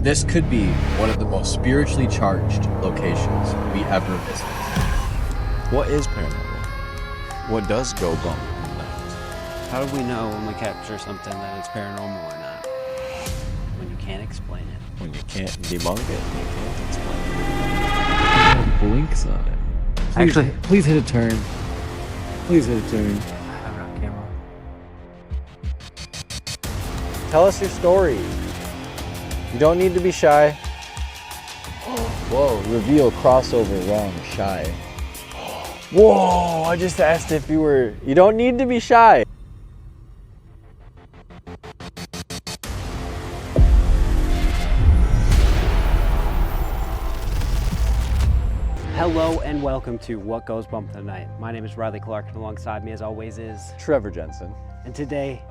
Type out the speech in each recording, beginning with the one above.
This could be one of the most spiritually charged locations we ever visited. What is paranormal? What does go bump in the night? How do we know when we capture something that it's paranormal or not? When you can't explain it. When you can't debunk it, you can't explain it. Blinks on it. Actually, please hit a turn. Please hit a turn. I'm on camera. Tell us your story. You don't need to be shy. Whoa, reveal crossover wrong, shy. Whoa, I just asked if you were... You don't need to be shy. Hello and welcome to What Goes Bump Tonight. My name is Riley Clark and alongside me as always is... Trevor Jensen. And today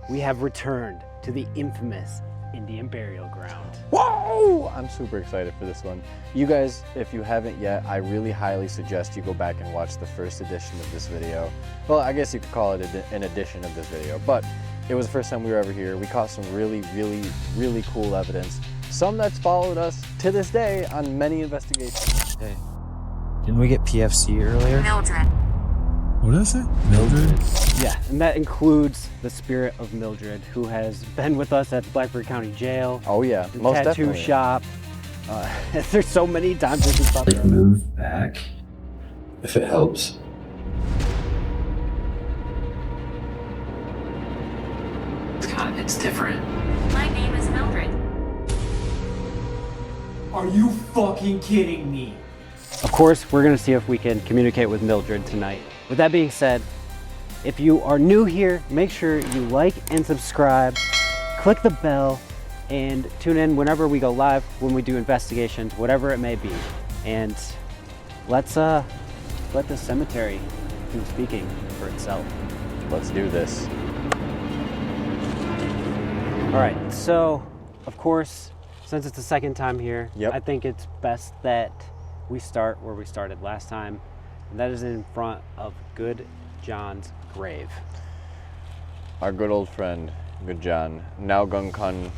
we have returned to the infamous Indian burial ground. Whoa! I'm super excited for this one. You guys, if you haven't yet, I really highly suggest you go back and watch the first edition of this video. Well, I guess you could call it an edition of this video, but it was the first time we were ever here. We caught some really cool evidence. Some that's followed us to this day on many investigations. Hey, didn't we get PFC earlier? Mildred. What is it? Mildred? Yeah, and that includes the spirit of Mildred, who has been with us at Blackburn County Jail. Oh yeah, the most tattoo definitely. shop. There's so many times we can talk about. Move back. If it helps. God, it's different. My name is Mildred. Are you fucking kidding me? Of course, we're gonna see if we can communicate with Mildred tonight. With that being said, if you are new here, make sure you like and subscribe, click the bell, and tune in whenever we go live, when we do investigations, whatever it may be. And let's let the cemetery do speaking for itself. Let's do this. All right, so of course, since it's the second time here, Yep. I think it's best that we start where we started last time, and that is in front of Good John's grave. Our good old friend, Good John, now Gunkan.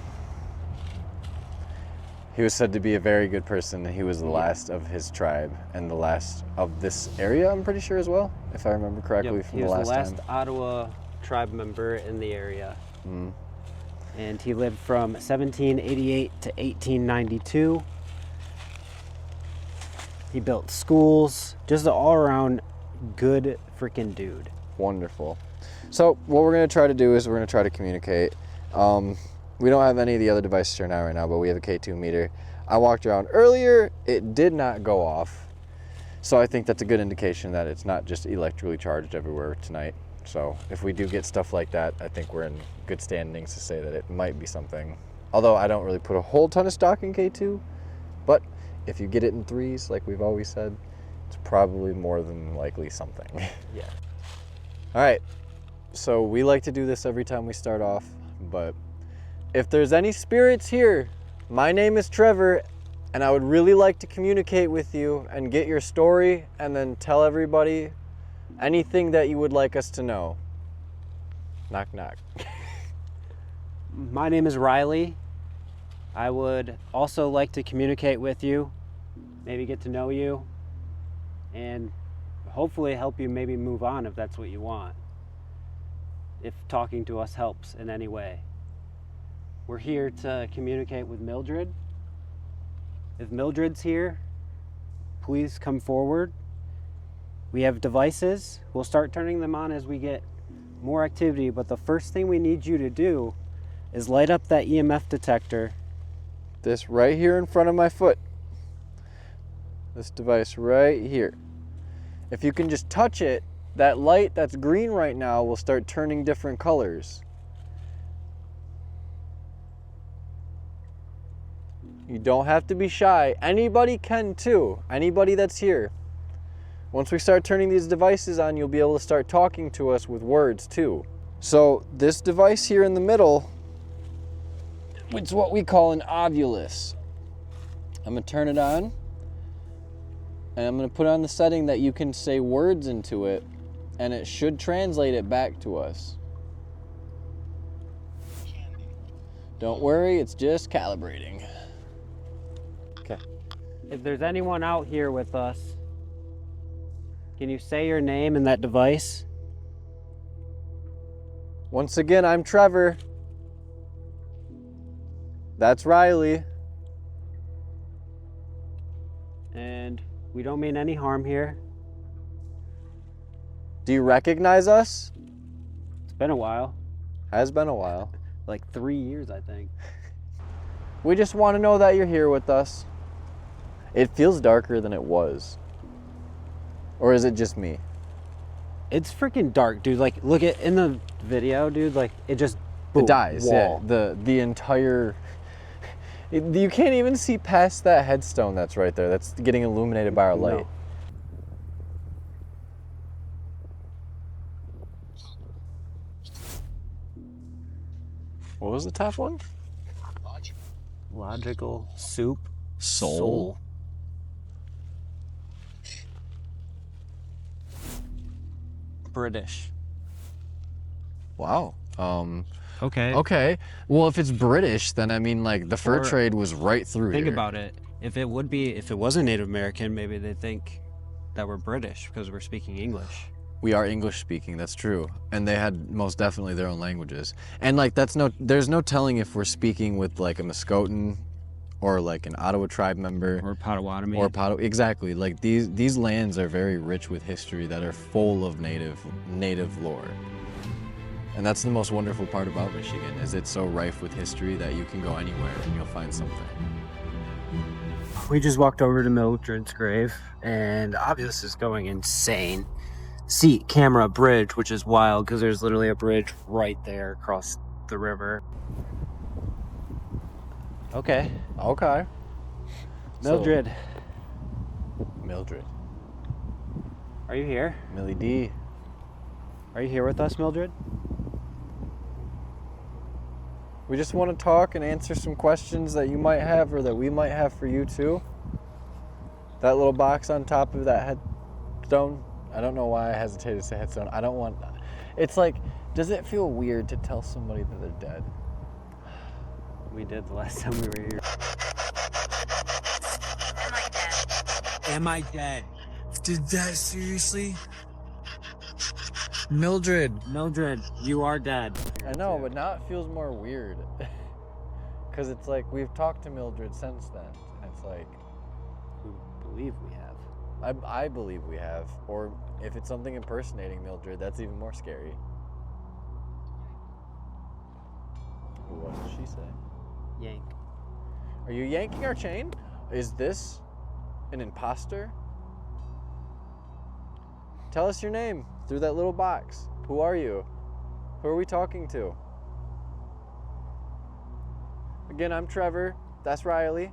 He was said to be a very good person. He was the last of his tribe and the last of this area, I'm pretty sure as well, if I remember correctly from he the was last the last time. Ottawa tribe member in the area. Mm. And he lived from 1788 to 1892. He built schools, just an all-around good freaking dude. Wonderful. So what we're going to try to do is we're going to try to communicate. We don't have any of the other devices turned on right now, but we have a K2 meter. I walked around earlier. It did not go off. So I think that's a good indication that it's not just electrically charged everywhere tonight. So if we do get stuff like that, I think we're in good standings to say that it might be something. Although I don't really put a whole ton of stock in K2, but if you get it in threes, like we've always said, it's probably more than likely something. Yeah. All right, so we like to do this every time we start off, but if there's any spirits here, my name is Trevor, and I would really like to communicate with you and get your story and then tell everybody anything that you would like us to know. Knock, knock. My name is Riley. I would also like to communicate with you, maybe get to know you, and hopefully help you maybe move on if that's what you want. If talking to us helps in any way. We're here to communicate with Mildred. If Mildred's here, please come forward. We have devices. We'll start turning them on as we get more activity, but the first thing we need you to do is light up that EMF detector. This right here in front of my foot. This device right here. If you can just touch it, that light that's green right now will start turning different colors. You don't have to be shy. Anybody can too. Anybody that's here. Once we start turning these devices on, you'll be able to start talking to us with words too. So this device here in the middle, it's what we call an ovulus. I'm gonna turn it on, and I'm gonna put on the setting that you can say words into it, and it should translate it back to us. Don't worry, it's just calibrating. Okay. If there's anyone out here with us, can you say your name and that device? Once again, I'm Trevor. That's Riley. And we don't mean any harm here. Do you recognize us? It's been a while. Has been a while. Like 3 years, I think. We just want to know that you're here with us. It feels darker than it was. Or is it just me? It's freaking dark, dude. Like, look at in the video, dude. Like, it just boom, It dies, wall. yeah. The entire... you can't even see past that headstone that's right there. That's getting illuminated by our light. No. What was the top one? Logical soup. Soul. British. Wow. Okay. Okay. Well, if it's British, then I mean, like, the fur Or- trade was right through Think here. about it. If it wasn't Native American, maybe they think that we're British because we're speaking English. We are English speaking, that's true. And they had most definitely their own languages. And like there's no telling if we're speaking with like a Muskotan or like an Ottawa tribe member Or Potawatomi. or exactly. Like these lands are very rich with history that are full of native lore. And that's the most wonderful part about Michigan, is it's so rife with history that you can go anywhere and you'll find something. We just walked over to Mildred's grave, and obvious is going insane. See, camera, bridge, which is wild because there's literally a bridge right there across the river. Okay. Okay. Mildred, Mildred. are you here? Millie D. Are you here with us, Mildred? We just want to talk and answer some questions that you might have or that we might have for you too. That little box on top of that headstone, I don't know why I hesitated to say headstone. I don't want, it's like, does it feel weird to tell somebody that they're dead? We did the last time we were here. Am I dead? Did that seriously? Mildred. Mildred, you are dead. I know, but now it feels more weird. Because it's like, we've talked to Mildred since then. And it's like, We believe we have. I believe we have. Or if it's something impersonating Mildred, that's even more scary. What did she say? Yank. Are you yanking our chain? Is this an imposter? Tell us your name through that little box. Who are you? Who are we talking to? Again, I'm Trevor. That's Riley.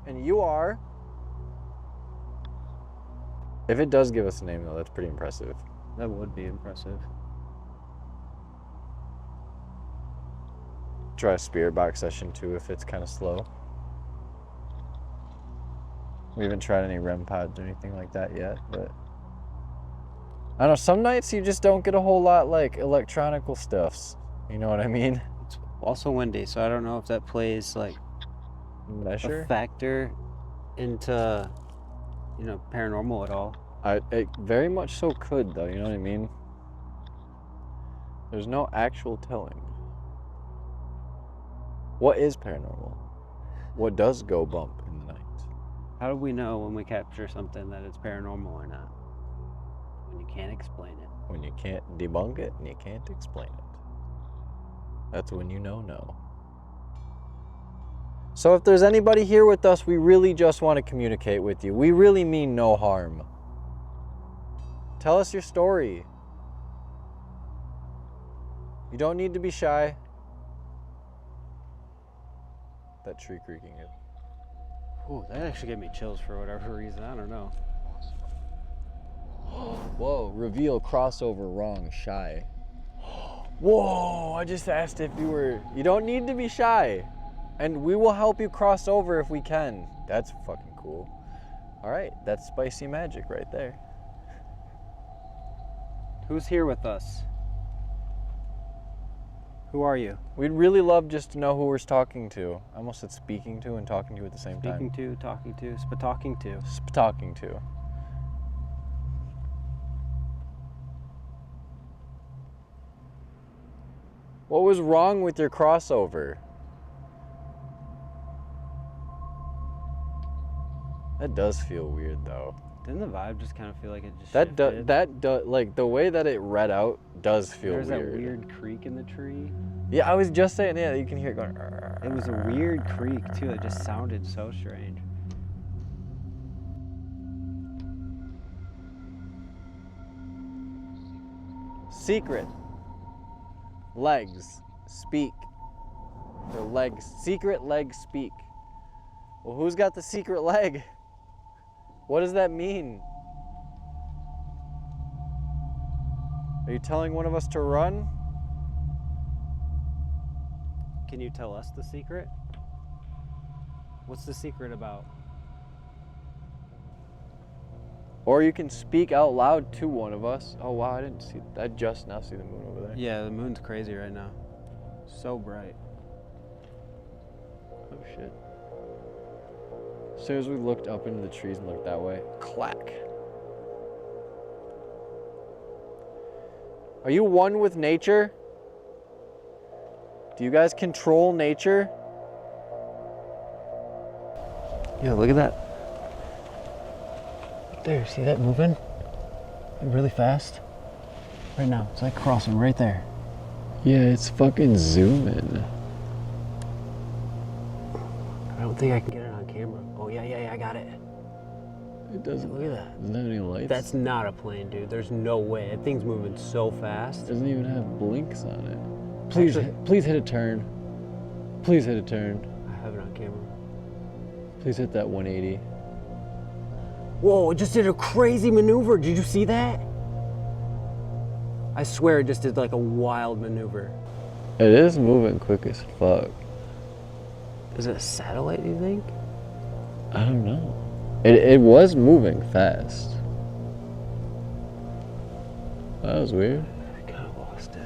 And you are... If it does give us a name, though, that's pretty impressive. That would be impressive. Try a spirit box session, too, if it's kind of slow. We haven't tried any REM pods or anything like that yet, but... I don't know, some nights you just don't get a whole lot, like, electronical stuffs. You know what I mean? It's also windy, so I don't know if that plays, like, Measure? a factor into, you know, paranormal at all. It very much so could, though, you know what I mean? There's no actual telling. What is paranormal? What does go bump in the night? How do we know when we capture something that it's paranormal or not? When you can't explain it. When you can't debunk it and you can't explain it. That's when you know no. So if there's anybody here with us, we really just want to communicate with you. We really mean no harm. Tell us your story. You don't need to be shy. That tree creaking is. Ooh, that actually gave me chills for whatever reason. I don't know. Whoa, reveal crossover wrong, shy. Whoa, I just asked if you were... You don't need to be shy. And we will help you cross over if we can. That's fucking cool. All right, that's spicy magic right there. Who's here with us? Who are you? We'd really love just to know who we're talking to. I almost said speaking to and talking to at the same time. Speaking to, talking to, talking to. Talking to. What was wrong with your crossover? That does feel weird though. Didn't the vibe just kind of feel like it just That shifted? like the way that it read out does feel There's weird. that weird creak in the tree. Yeah, I was just saying, yeah, you can hear it going. It was a weird creak too. It just sounded so strange. Secret. Legs. Speak. Their legs. Secret legs speak. Well, who's got the secret leg? What does that mean? Are you telling one of us to run? Can you tell us the secret? What's the secret about? Or you can speak out loud to one of us. Oh wow, I didn't see. I just now see the moon over there. Yeah, the moon's crazy right now. So bright. Oh shit. As soon as we looked up into the trees and looked that way, clack. Are you one with nature? Do you guys control nature? Yeah, look at that. There, see that moving? Really fast? Right now, it's like crossing right there. Yeah, it's fucking zooming. I don't think I can get it on camera. Oh yeah, I got it. It doesn't. Look at that. Doesn't have any lights. That's not a plane, dude. There's no way. That thing's moving so fast. Doesn't even have blinks on it. Please, Actually- please hit a turn. Please hit a turn. I have it on camera. Please hit that 180. Whoa, it just did a crazy maneuver. Did you see that? I swear it just did like a wild maneuver. It is moving quick as fuck. Is it a satellite, do you think? I don't know. It was moving fast. That was weird. I kind of lost it.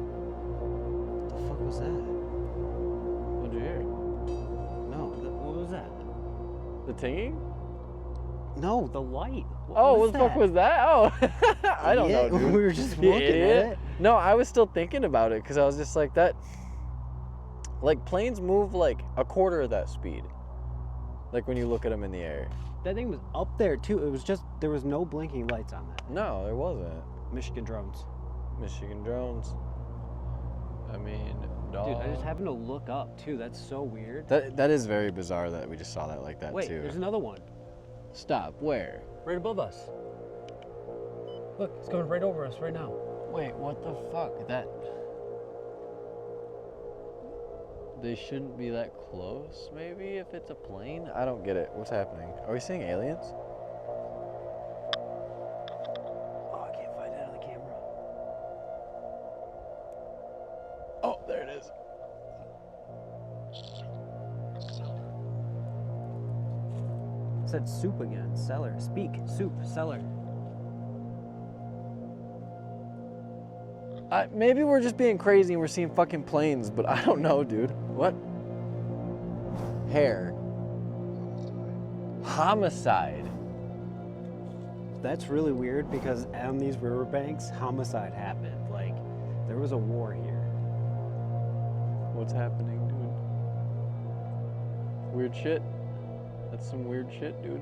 What the fuck was that? What'd you hear? No, what was that? The tinging? No, the light. What the fuck was that? Oh, I don't know, Idiot. dude. We were just You looking idiot. at it. No, I was still thinking about it because I was just like that. Like planes move like a quarter of that speed. Like when you look at them in the air. That thing was up there too. It was just, there was no blinking lights on that. No, there wasn't. Michigan drones. Michigan drones. I mean, dog. Dude, I just happened to look up too. That's so weird. That is very bizarre that we just saw that like that Wait, too. there's another one. Stop. Where? Right above us. Look, it's coming right over us right now. Wait, what the fuck? That. They shouldn't be that close, maybe, if it's a plane? I don't get it. What's happening? Are we seeing aliens? Oh, I can't find it on the camera. Oh, there it is. It said soup again. Cellar. Speak. Soup. Cellar. Maybe we're just being crazy and we're seeing fucking planes, but I don't know, dude. What? Hair. Homicide. That's really weird because on these riverbanks, homicide happened. Like, there was a war here. What's happening, dude? Weird shit. That's some weird shit, dude.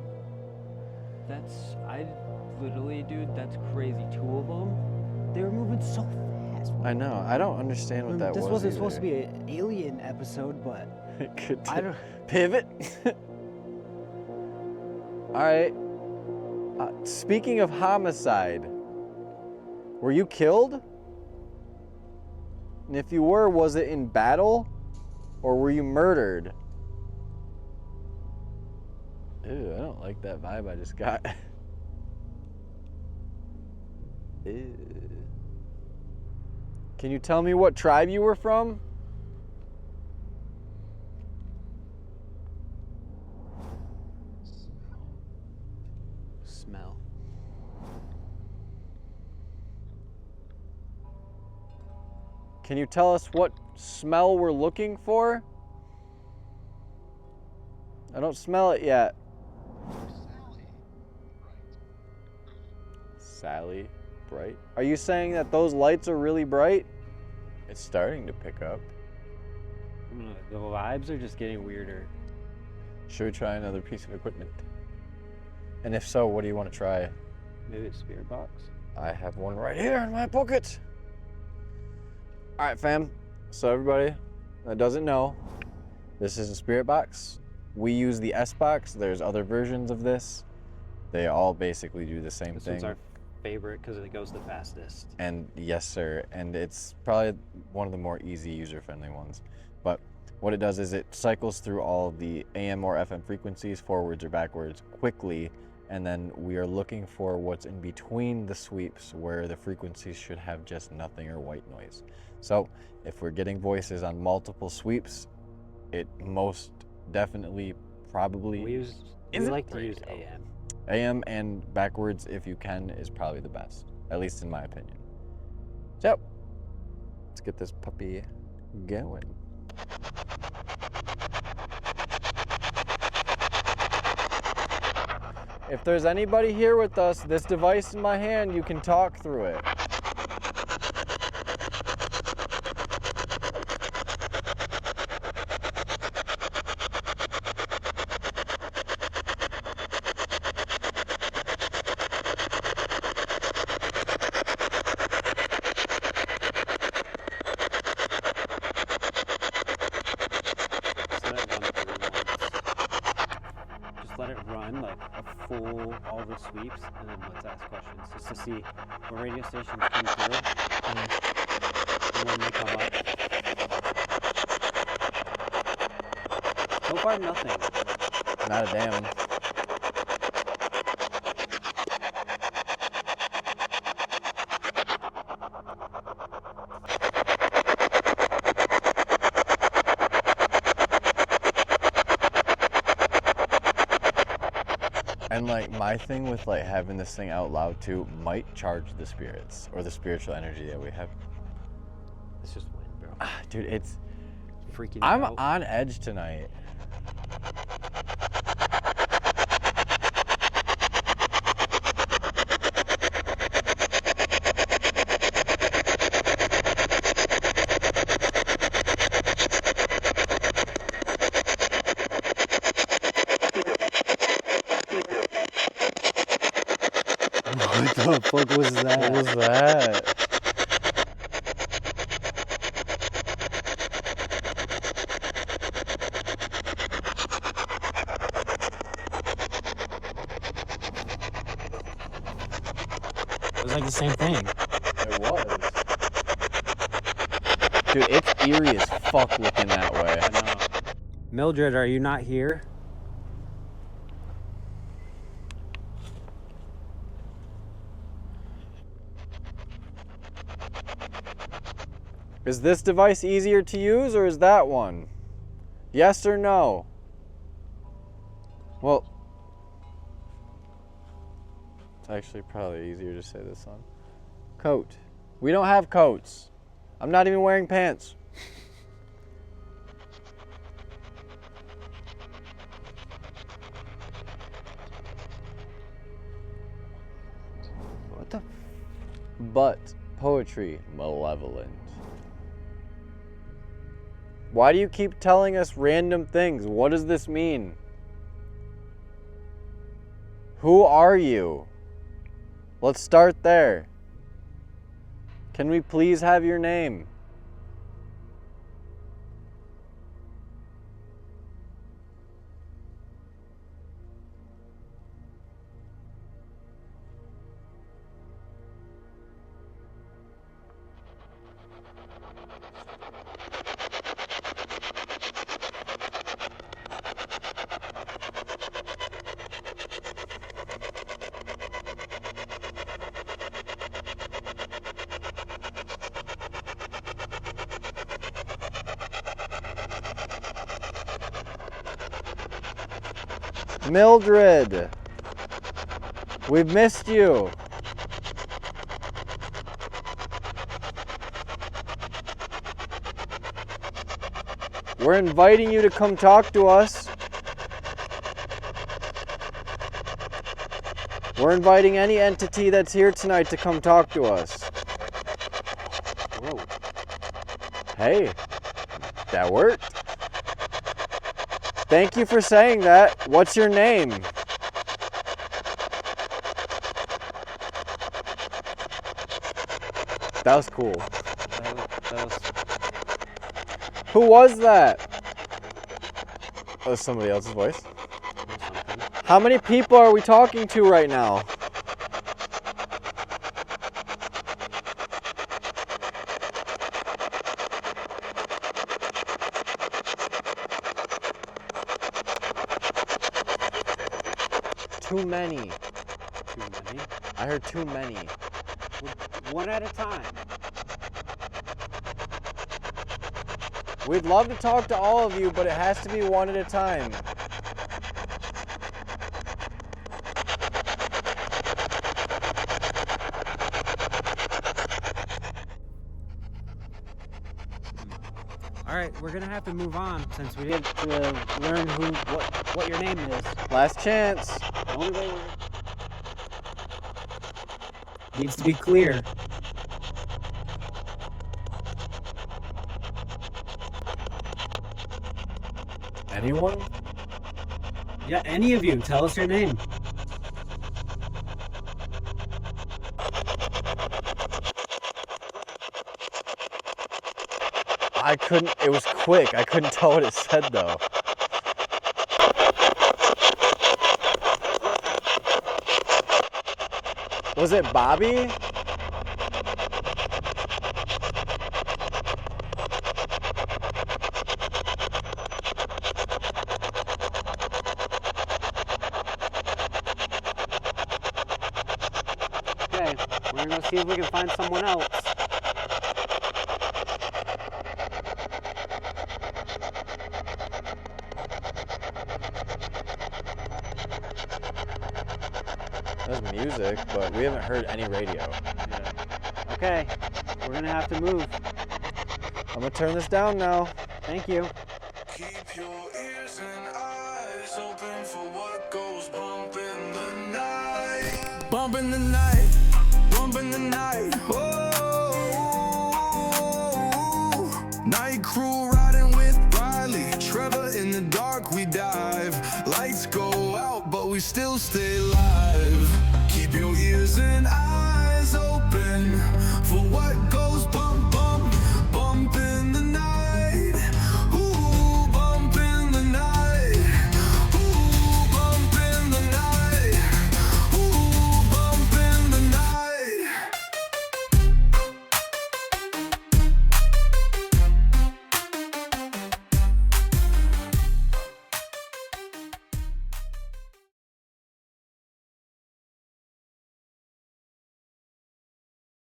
Literally, dude, that's crazy. Two of them, they were moving so fast. I know. I don't understand what that was. This wasn't supposed to be an alien episode, but It could I don't. pivot. All right. Speaking of homicide, were you killed? And if you were, was it in battle, or were you murdered? Ew, I don't like that vibe I just got. Ew. Can you tell me what tribe you were from? Smell. Can you tell us what smell we're looking for? I don't smell it yet. Sally, bright. Are you saying that those lights are really bright? It's starting to pick up. The vibes are just getting weirder. Should we try another piece of equipment? And if so, what do you want to try? Maybe it's spirit box. I have one right here in my pocket. All right, fam. So everybody that doesn't know, this is a spirit box. We use the S box. There's other versions of this. They all basically do the same This thing. one's our favorite because it goes the fastest. And yes, sir. And it's probably one of the more easy user-friendly ones. But what it does is it cycles through all of the AM or FM frequencies, forwards or backwards, quickly. And then we are looking for what's in between the sweeps where the frequencies should have just nothing or white noise. So if we're getting voices on multiple sweeps, it most definitely probably We like to use AM. AM and backwards, if you can, is probably the best, at least in my opinion. So let's get this puppy going. If there's anybody here with us, this device in my hand, you can talk through it. Let it run like a full, all the sweeps, and then let's ask questions just to see what radio stations come through and when they come up. So far, nothing. Not a damn. And like my thing with like having this thing out loud too might charge the spirits or the spiritual energy that we have. It's just wind, bro. Dude, it's Freaking I'm out. on edge tonight. What the fuck was that? What was that? It was like the same thing. It was. Dude, it's eerie as fuck looking that way. I know. Mildred, are you not here? Is this device easier to use or is that one? Yes or no? Well, it's actually probably easier to say this one. Coat. We don't have coats. I'm not even wearing pants. What the? But poetry, malevolent. Why do you keep telling us random things? What does this mean? Who are you? Let's start there. Can we please have your name? Mildred, we've missed you. We're inviting you to come talk to us. We're inviting any entity that's here tonight to come talk to us. Whoa. Hey, that worked. Thank you for saying that. What's your name? That was cool. That was Who was that? That was somebody else's voice. something. How many people are we talking to right now? Too many. Too many. I heard too many. One at a time. We'd love to talk to all of you, but it has to be one at a time. All right, we're gonna have to move on since we didn't learn what your name is. Last chance. The only way needs to be clear. Anyone? Yeah, any of you, tell us your name. I couldn't, it was quick. I couldn't tell what it said though. Was it Bobby? Okay, we're gonna go see if we can find someone else. There's music, but we haven't heard any radio. Yeah. Okay, we're gonna have to move. I'm gonna turn this down now. Thank you. Keep your ears and eyes open for what goes bump in the night. Bump in the night, bump in the night. Oh, night crew riding with Riley, Trevor. In the dark we dive. Lights go out, but we still stay live.